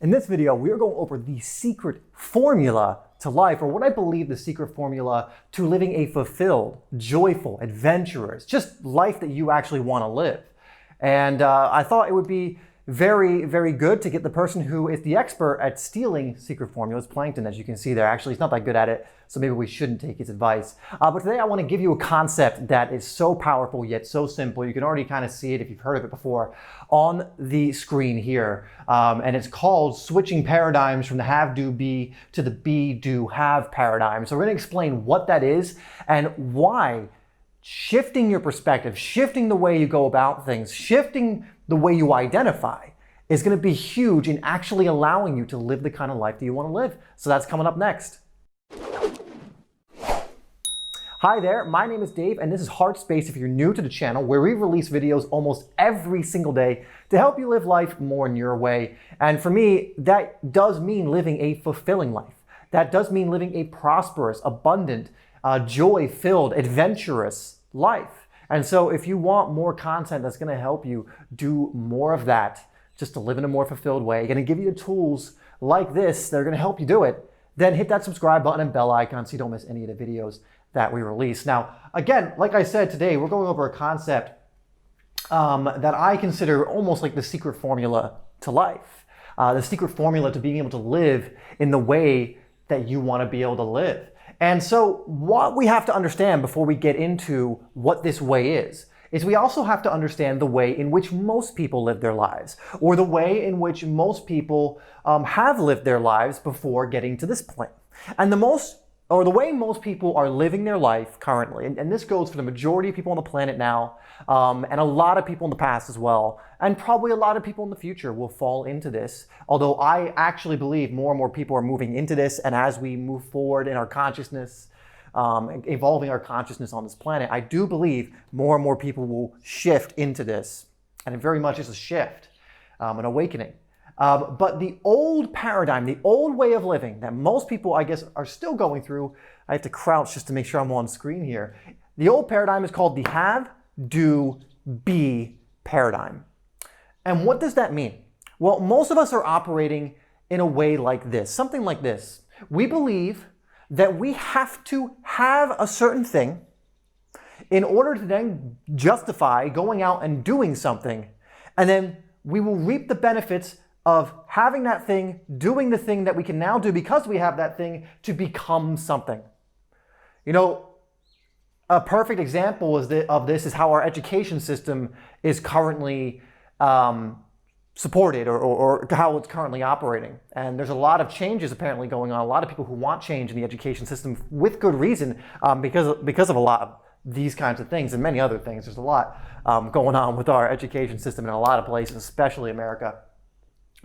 In this video, we're going over the secret formula to life, or what I believe the secret formula to living a fulfilled, joyful, adventurous, just life that you actually want to live. And I thought it would be very, very good to get the person who is the expert at stealing secret formulas, Plankton, as you can see there. Actually, he's not that good at it, so maybe we shouldn't take his advice. But today I want to give you a concept that is so powerful yet so simple. You can already kind of see it if you've heard of it before on the screen here. And it's called switching paradigms from the have, do, be to the be, do, have paradigm. So we're going to explain what that is and why shifting your perspective, shifting the way you go about things, shifting the way you identify is going to be huge in actually allowing you to live the kind of life that you want to live. So that's coming up next. Hi there, my name is Dave and this is HeartSpace if you're new to the channel, where we release videos almost every single day to help you live life more in your way. And for me, that does mean living a fulfilling life. That does mean living a prosperous, abundant, joy-filled, adventurous life. And so if you want more content that's going to help you do more of that, just to live in a more fulfilled way, going to give you the tools like this that are going to help you do it, then hit that subscribe button and bell icon so you don't miss any of the videos that we release. Now, again, like I said, today we're going over a concept that I consider almost like the secret formula to life, the secret formula to being able to live in the way that you want to be able to live. And so what we have to understand before we get into what this way is we also have to understand the way in which most people live their lives, or the way in which most people have lived their lives before getting to this point. And the way most people are living their life currently, and this goes for the majority of people on the planet now, and a lot of people in the past as well, and probably a lot of people in the future will fall into this. Although I actually believe more and more people are moving into this, and as we move forward in our consciousness, evolving our consciousness on this planet, I do believe more and more people will shift into this, and it very much is a shift, an awakening. But the old paradigm, the old way of living that most people, I guess, are still going through, I have to crouch just to make sure I'm on screen here. The old paradigm is called the have, do, be paradigm. And what does that mean? Well, most of us are operating in a way like this, something like this. We believe that we have to have a certain thing in order to then justify going out and doing something, and then we will reap the benefits of having that thing, doing the thing that we can now do because we have that thing to become something. You know, a perfect example of this is how our education system is currently supported, or how it's currently operating. And there's a lot of changes apparently going on, a lot of people who want change in the education system with good reason, because of a lot of these kinds of things and many other things. There's a lot going on with our education system in a lot of places, especially America.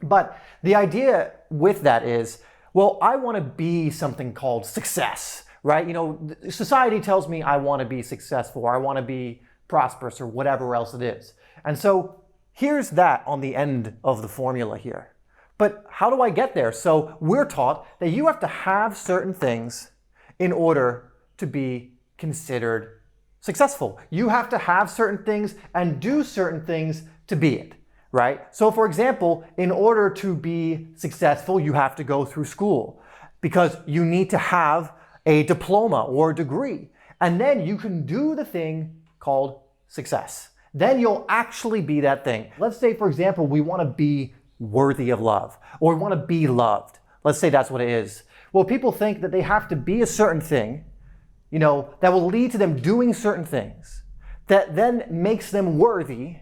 But the idea with that is, well, I want to be something called success, right? You know, society tells me I want to be successful, or I want to be prosperous, or whatever else it is. And so here's that on the end of the formula here. But how do I get there? So we're taught that you have to have certain things in order to be considered successful. You have to have certain things and do certain things to be it. Right? So for example, in order to be successful, you have to go through school because you need to have a diploma or a degree. And then you can do the thing called success. Then you'll actually be that thing. Let's say, for example, we want to be worthy of love, or we want to be loved. Let's say that's what it is. Well, people think that they have to be a certain thing, you know, that will lead to them doing certain things that then makes them worthy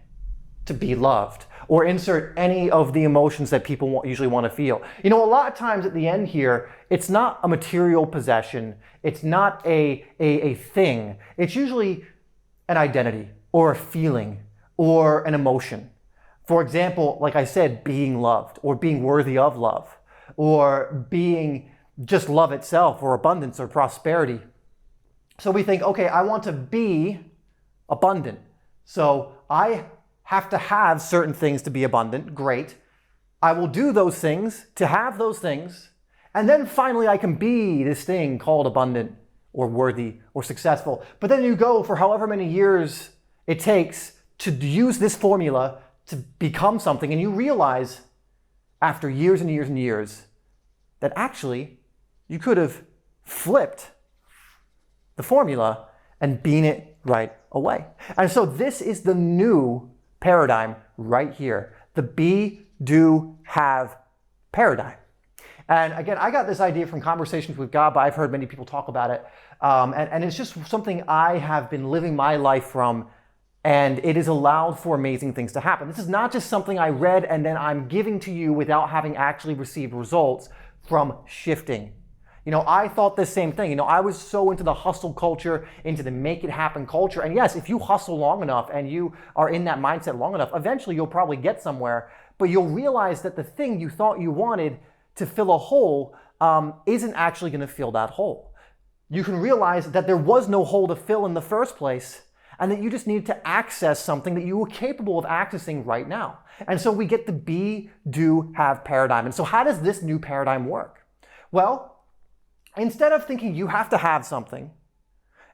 to be loved, or insert any of the emotions that people usually want to feel. You know, a lot of times at the end here, it's not a material possession, it's not a thing, it's usually an identity, or a feeling, or an emotion. For example, like I said, being loved, or being worthy of love, or being just love itself, or abundance, or prosperity. So we think, okay, I want to be abundant, so I have to have certain things to be abundant. Great. I will do those things to have those things. And then finally I can be this thing called abundant or worthy or successful. But then you go for however many years it takes to use this formula to become something, and you realize after years and years and years that actually you could have flipped the formula and bean it right away. And so this is the new paradigm right here, the be, do, have paradigm. And again, I got this idea from conversations with God, but I've heard many people talk about it. And it's just something I have been living my life from, and it has allowed for amazing things to happen. This is not just something I read and then I'm giving to you without having actually received results from shifting. I thought the same thing. I was so into the hustle culture, into the make it happen culture. And yes, if you hustle long enough and you are in that mindset long enough, eventually you'll probably get somewhere, but you'll realize that the thing you thought you wanted to fill a hole isn't actually going to fill that hole. You can realize that there was no hole to fill in the first place, and that you just needed to access something that you were capable of accessing right now. And so we get the be, do, have paradigm. And so how does this new paradigm work? Well, instead of thinking you have to have something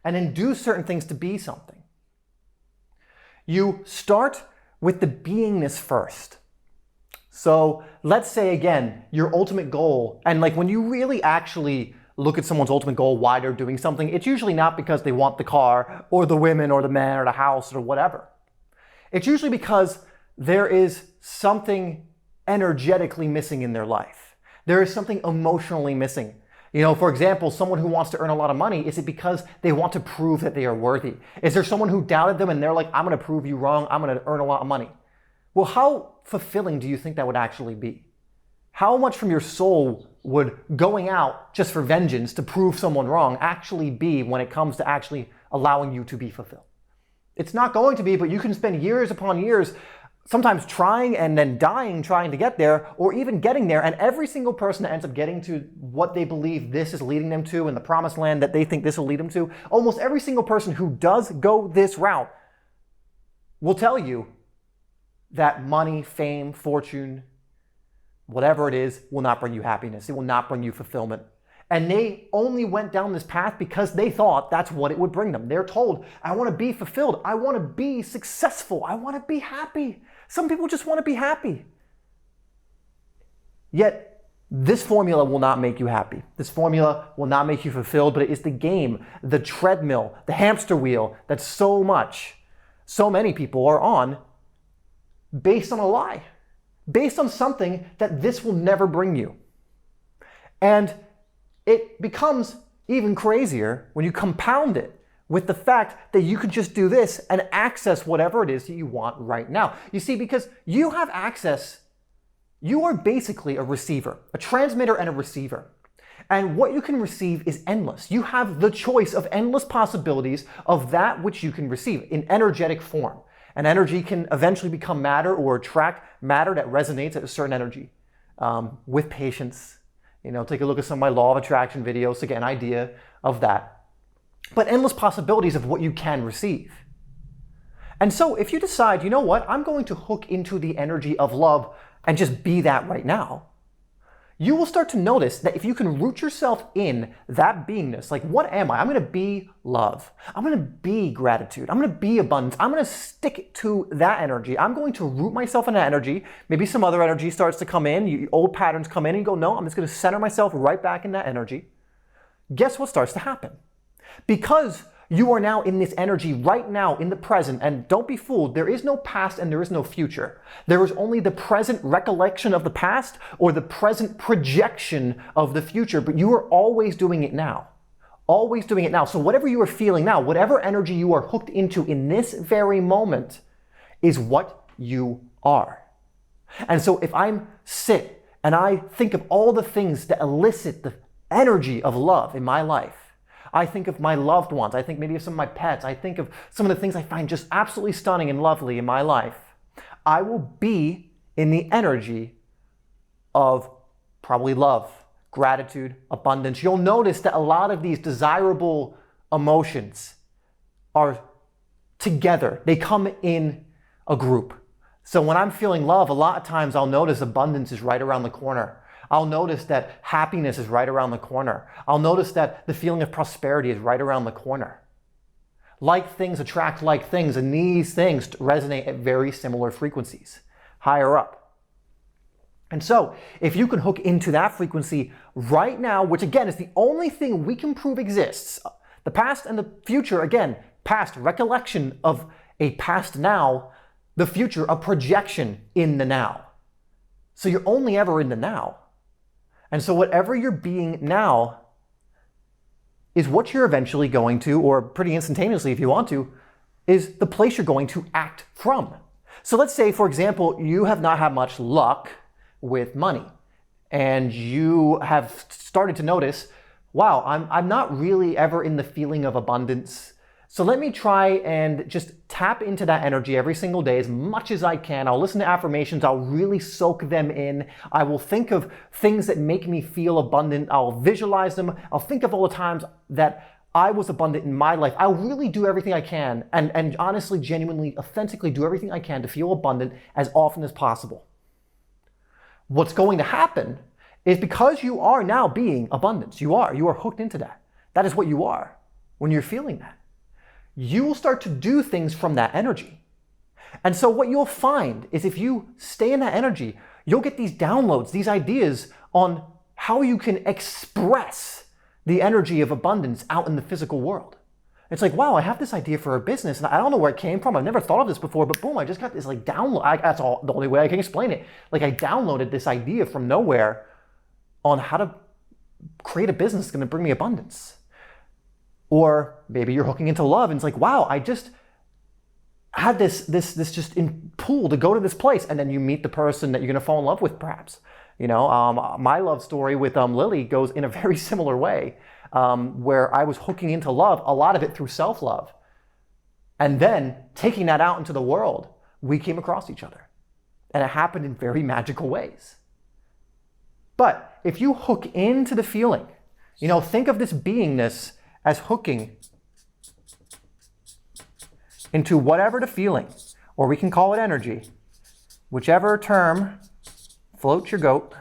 and then do certain things to be something, you start with the beingness first. So let's say, again, your ultimate goal, and like when you really actually look at someone's ultimate goal, why they're doing something, it's usually not because they want the car or the women or the man or the house or whatever. It's usually because there is something energetically missing in their life. There is something emotionally missing. For example, someone who wants to earn a lot of money, is it because they want to prove that they are worthy? Is there someone who doubted them and they're like, I'm going to prove you wrong, I'm going to earn a lot of money? Well, how fulfilling do you think that would actually be? How much from your soul would going out just for vengeance to prove someone wrong actually be when it comes to actually allowing you to be fulfilled? It's not going to be, but you can spend years upon years sometimes trying and then dying trying to get there, or even getting there, and every single person that ends up getting to what they believe this is leading them to and the promised land that they think this will lead them to, almost every single person who does go this route will tell you that money, fame, fortune, whatever it is, will not bring you happiness. It will not bring you fulfillment. And they only went down this path because they thought that's what it would bring them. They're told, I want to be fulfilled. I want to be successful. I want to be happy. Some people just want to be happy. Yet, this formula will not make you happy. This formula will not make you fulfilled, but it is the game, the treadmill, the hamster wheel that so many people are on based on a lie, based on something that this will never bring you. And it becomes even crazier when you compound it with the fact that you could just do this and access whatever it is that you want right now. You see, because you have access, you are basically a receiver, a transmitter and a receiver. And what you can receive is endless. You have the choice of endless possibilities of that which you can receive in energetic form. And energy can eventually become matter or attract matter that resonates at a certain energy. With patience, take a look at some of my law of attraction videos to get an idea of that. But endless possibilities of what you can receive. And so if you decide, you know what, I'm going to hook into the energy of love and just be that right now, you will start to notice that if you can root yourself in that beingness, like what am I? I'm going to be love. I'm going to be gratitude. I'm going to be abundance. I'm going to stick to that energy. I'm going to root myself in that energy. Maybe some other energy starts to come in. Old patterns come in and you go, no, I'm just going to center myself right back in that energy. Guess what starts to happen? Because you are now in this energy right now in the present, and don't be fooled, there is no past and there is no future. There is only the present recollection of the past or the present projection of the future, but you are always doing it now. Always doing it now. So whatever you are feeling now, whatever energy you are hooked into in this very moment is what you are. And so if I'm sit and I think of all the things that elicit the energy of love in my life, I think of my loved ones. I think maybe of some of my pets. I think of some of the things I find just absolutely stunning and lovely in my life. I will be in the energy of probably love, gratitude, abundance. You'll notice that a lot of these desirable emotions are together. They come in a group. So when I'm feeling love, a lot of times I'll notice abundance is right around the corner. I'll notice that happiness is right around the corner. I'll notice that the feeling of prosperity is right around the corner. Like things attract like things, and these things resonate at very similar frequencies, higher up. And so if you can hook into that frequency right now, which again is the only thing we can prove exists, the past and the future, again, past, recollection of a past now, the future, a projection in the now. So you're only ever in the now. And so whatever you're being now is what you're eventually going to, or pretty instantaneously if you want to, is the place you're going to act from. So let's say, for example, you have not had much luck with money and you have started to notice, wow, I'm not really ever in the feeling of abundance. So let me try and just tap into that energy every single day as much as I can. I'll listen to affirmations. I'll really soak them in. I will think of things that make me feel abundant. I'll visualize them. I'll think of all the times that I was abundant in my life. I'll really do everything I can and honestly, genuinely, authentically do everything I can to feel abundant as often as possible. What's going to happen is because you are now being abundance, you are hooked into that. That is what you are when you're feeling that. You will start to do things from that energy. And so what you'll find is if you stay in that energy, you'll get these downloads, these ideas on how you can express the energy of abundance out in the physical world. It's like, wow, I have this idea for a business and I don't know where it came from. I've never thought of this before, but boom, I just got this like download. That's all the only way I can explain it. Like I downloaded this idea from nowhere on how to create a business that's going to bring me abundance. Or maybe you're hooking into love and it's like, wow, I just had this just in pull to go to this place. And then you meet the person that you're going to fall in love with perhaps. You know, my love story with Lily goes in a very similar way, where I was hooking into love, a lot of it through self-love. And then taking that out into the world, we came across each other. And it happened in very magical ways. But if you hook into the feeling, you know, think of this beingness as hooking into whatever the feeling, or we can call it energy, whichever term floats your goat.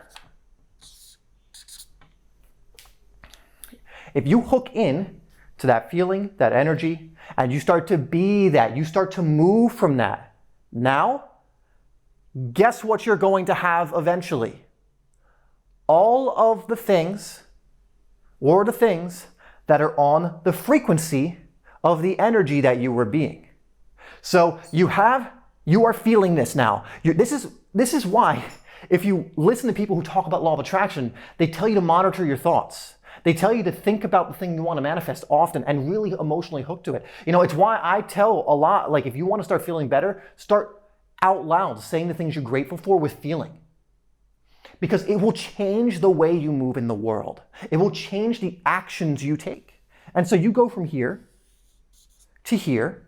If you hook in to that feeling, that energy, and you start to be that, you start to move from that, now, guess what you're going to have eventually? All of the things, or the things that are on the frequency of the energy that you were being. So you are feeling this now. This is why, if you listen to people who talk about law of attraction, they tell you to monitor your thoughts. They tell you to think about the thing you want to manifest often and really emotionally hook to it. You know, it's why I tell a lot, like if you want to start feeling better, start out loud saying the things you're grateful for with feeling. Because it will change the way you move in the world. It will change the actions you take. And so you go from here to here,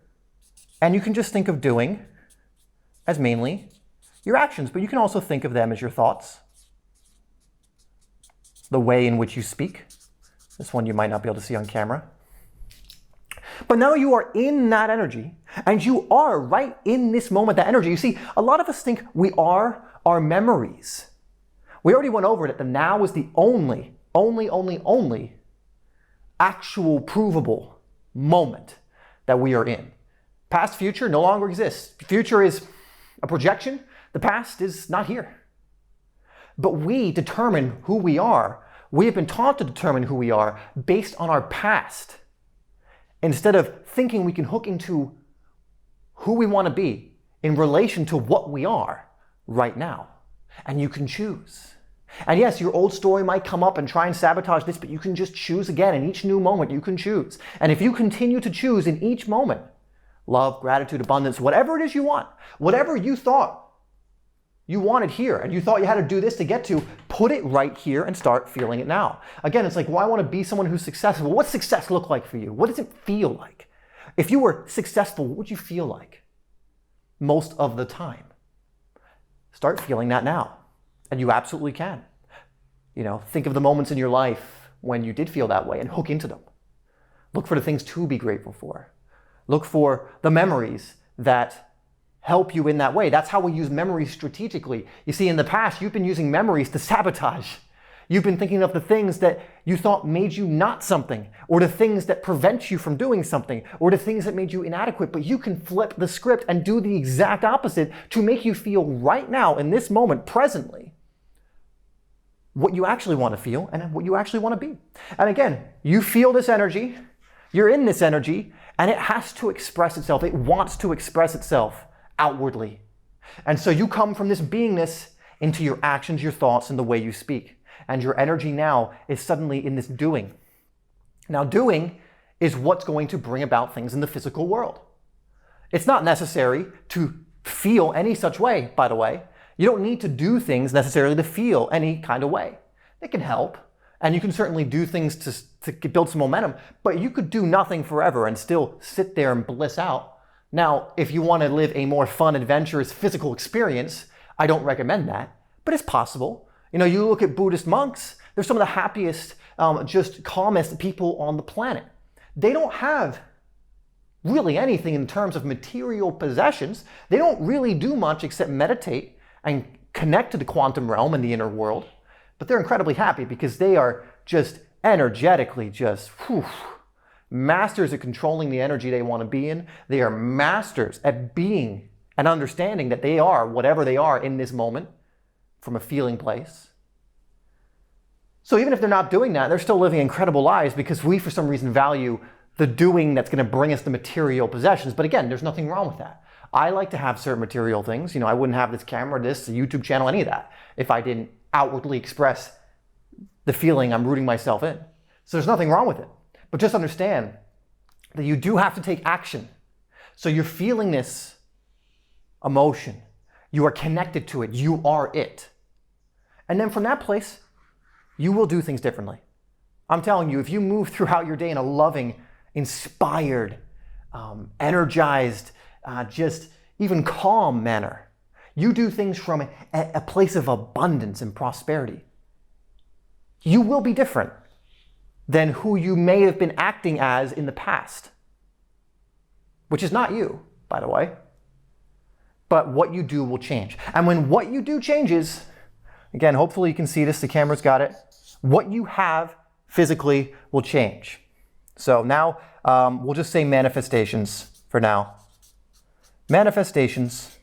and you can just think of doing as mainly your actions, but you can also think of them as your thoughts, the way in which you speak. This one you might not be able to see on camera. But now you are in that energy, and you are right in this moment, that energy. You see, a lot of us think we are our memories. We already went over it. The now is the only actual provable moment that we are in. Past, future no longer exists. Future is a projection. The past is not here. But we determine who we are. We have been taught to determine who we are based on our past, instead of thinking we can hook into who we want to be in relation to what we are right now. And you can choose. And yes, your old story might come up and try and sabotage this, but you can just choose again. In each new moment, you can choose. And if you continue to choose in each moment, love, gratitude, abundance, whatever it is you want, whatever you thought you wanted here, and you thought you had to do this to get to, put it right here and start feeling it now. Again, it's like, well, I want to be someone who's successful. What's success look like for you? What does it feel like? If you were successful, what would you feel like most of the time? Start feeling that now. And you absolutely can. You know, think of the moments in your life when you did feel that way and hook into them. Look for the things to be grateful for. Look for the memories that help you in that way. That's how we use memories strategically. You see, in the past, you've been using memories to sabotage. You've been thinking of the things that you thought made you not something, or the things that prevent you from doing something, or the things that made you inadequate. But you can flip the script and do the exact opposite to make you feel right now, in this moment, presently, what you actually want to feel and what you actually want to be. And again, you feel this energy, you're in this energy, and it has to express itself. It wants to express itself outwardly. And so you come from this beingness into your actions, your thoughts, and the way you speak. And your energy now is suddenly in this doing. Now, doing is what's going to bring about things in the physical world. It's not necessary to feel any such way, by the way. You don't need to do things necessarily to feel any kind of way. It can help, and you can certainly do things to build some momentum, but you could do nothing forever and still sit there and bliss out. Now, if you want to live a more fun, adventurous, physical experience, I don't recommend that, but it's possible. You know, you look at Buddhist monks, they're some of the happiest, just calmest people on the planet. They don't have really anything in terms of material possessions. They don't really do much except meditate and connect to the quantum realm and the inner world. But they're incredibly happy because they are just energetically masters at controlling the energy they want to be in. They are masters at being and understanding that they are whatever they are in this moment from a feeling place. So even if they're not doing that, they're still living incredible lives because we, for some reason, value the doing that's going to bring us the material possessions. But again, there's nothing wrong with that. I like to have certain material things. You know, I wouldn't have this camera, this YouTube channel, any of that, if I didn't outwardly express the feeling I'm rooting myself in. So there's nothing wrong with it. But just understand that you do have to take action. So you're feeling this emotion. You are connected to it. You are it. And then from that place, you will do things differently. I'm telling you, if you move throughout your day in a loving, inspired, energized, just even calm manner, you do things from a place of abundance and prosperity, you will be different than who you may have been acting as in the past, which is not you, by the way. But what you do will change. And when what you do changes, again, hopefully you can see this, the camera's got it, what you have physically will change. So now we'll just say manifestations for now. Manifestations,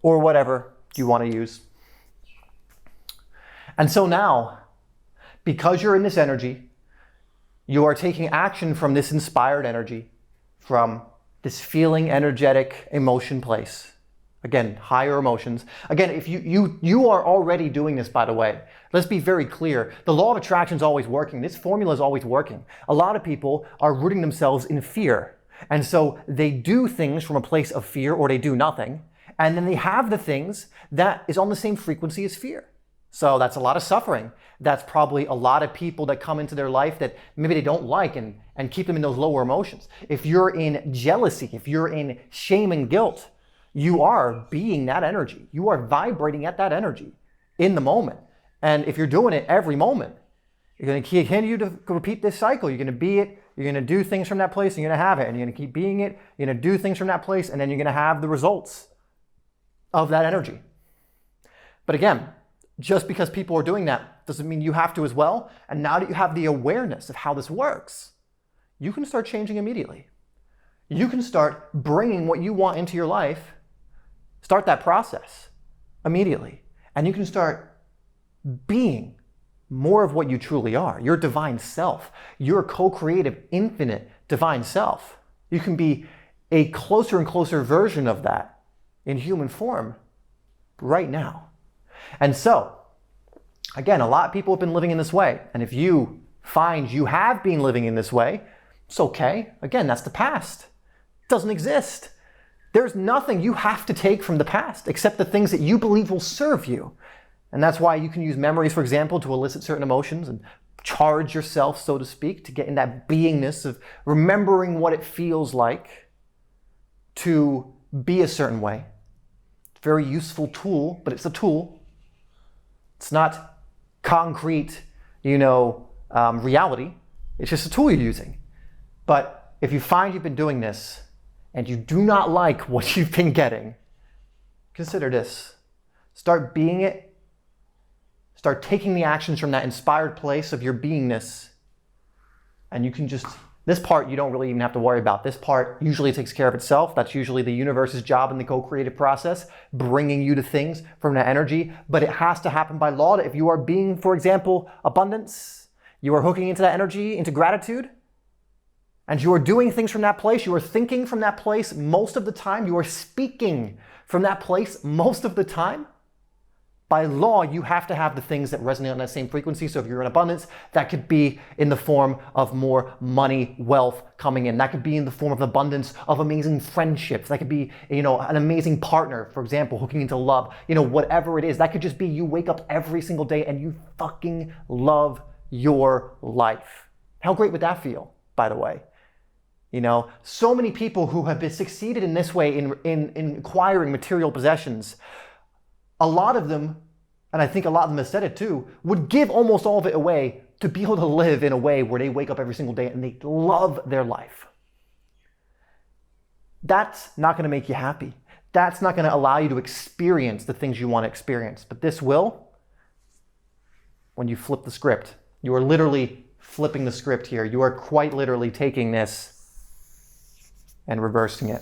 or whatever you want to use. And so now, because you're in this energy, you are taking action from this inspired energy, from this feeling, energetic emotion place. Again, higher emotions. Again, if you are already doing this, by the way. Let's be very clear. The law of attraction is always working. This formula is always working. A lot of people are rooting themselves in fear. And so they do things from a place of fear, or they do nothing. And then they have the things that is on the same frequency as fear. So that's a lot of suffering. That's probably a lot of people that come into their life that maybe they don't like and keep them in those lower emotions. If you're in jealousy, if you're in shame and guilt, you are being that energy. You are vibrating at that energy in the moment. And if you're doing it every moment, you're going to continue to repeat this cycle. You're going to be it. You're going to do things from that place, and you're going to have it. And you're going to keep being it. You're going to do things from that place, and then you're going to have the results of that energy. But again, just because people are doing that doesn't mean you have to as well. And now that you have the awareness of how this works, you can start changing immediately. You can start bringing what you want into your life. Start that process immediately. And you can start being more of what you truly are, your divine self, your co-creative, infinite divine self. You can be a closer and closer version of that in human form right now. And so, again, a lot of people have been living in this way. And if you find you have been living in this way, it's okay. Again, that's the past. It doesn't exist. There's nothing you have to take from the past except the things that you believe will serve you. And that's why you can use memories, for example, to elicit certain emotions and charge yourself, so to speak, to get in that beingness of remembering what it feels like to be a certain way. Very useful tool, but it's a tool. It's not concrete, reality. It's just a tool you're using. But if you find you've been doing this and you do not like what you've been getting, consider this. Start being it. Start taking the actions from that inspired place of your beingness, and you can just This part you don't really even have to worry about. This part usually takes care of itself. That's usually the universe's job in the co-creative process, bringing you to things from that energy. But it has to happen by law. If you are being, for example, abundance, you are hooking into that energy, into gratitude, and you are doing things from that place, you are thinking from that place most of the time, you are speaking from that place most of the time. By law, you have to have the things that resonate on that same frequency. So if you're in abundance, that could be in the form of more money, wealth coming in. That could be in the form of abundance of amazing friendships. That could be, an amazing partner, for example, hooking into love. Whatever it is, that could just be you wake up every single day and you fucking love your life. How great would that feel, by the way? So many people who have been succeeded in this way in acquiring material possessions, a lot of them, and I think a lot of them have said it too, would give almost all of it away to be able to live in a way where they wake up every single day and they love their life. That's not going to make you happy. That's not going to allow you to experience the things you want to experience. But this will, when you flip the script. You are literally flipping the script here. You are quite literally taking this and reversing it.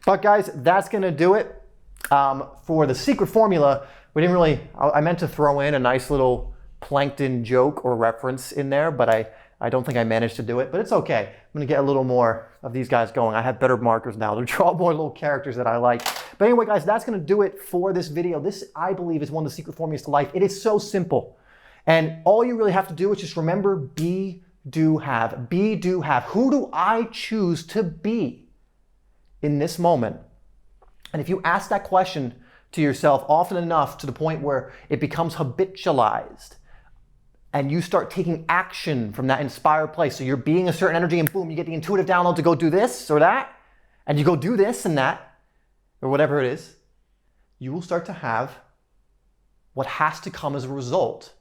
But guys, that's going to do it. For the secret formula, I meant to throw in a nice little plankton joke or reference in there, but I don't think I managed to do it, but it's okay. I'm going to get a little more of these guys going. I have better markers now to draw more little characters that I like. But anyway, guys, that's going to do it for this video. This, I believe, is one of the secret formulas to life. It is so simple. And all you really have to do is just remember be, do, have. Be, do, have. Who do I choose to be in this moment? And if you ask that question to yourself often enough to the point where it becomes habitualized and you start taking action from that inspired place, so you're being a certain energy and boom, you get the intuitive download to go do this or that, and you go do this and that, or whatever it is, you will start to have what has to come as a result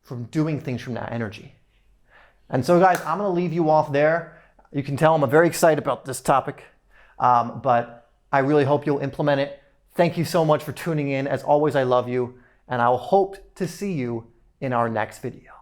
from doing things from that energy. And so guys, I'm going to leave you off there. You can tell I'm very excited about this topic, but I really hope you'll implement it. Thank you so much for tuning in. As always, I love you, and I will hope to see you in our next video.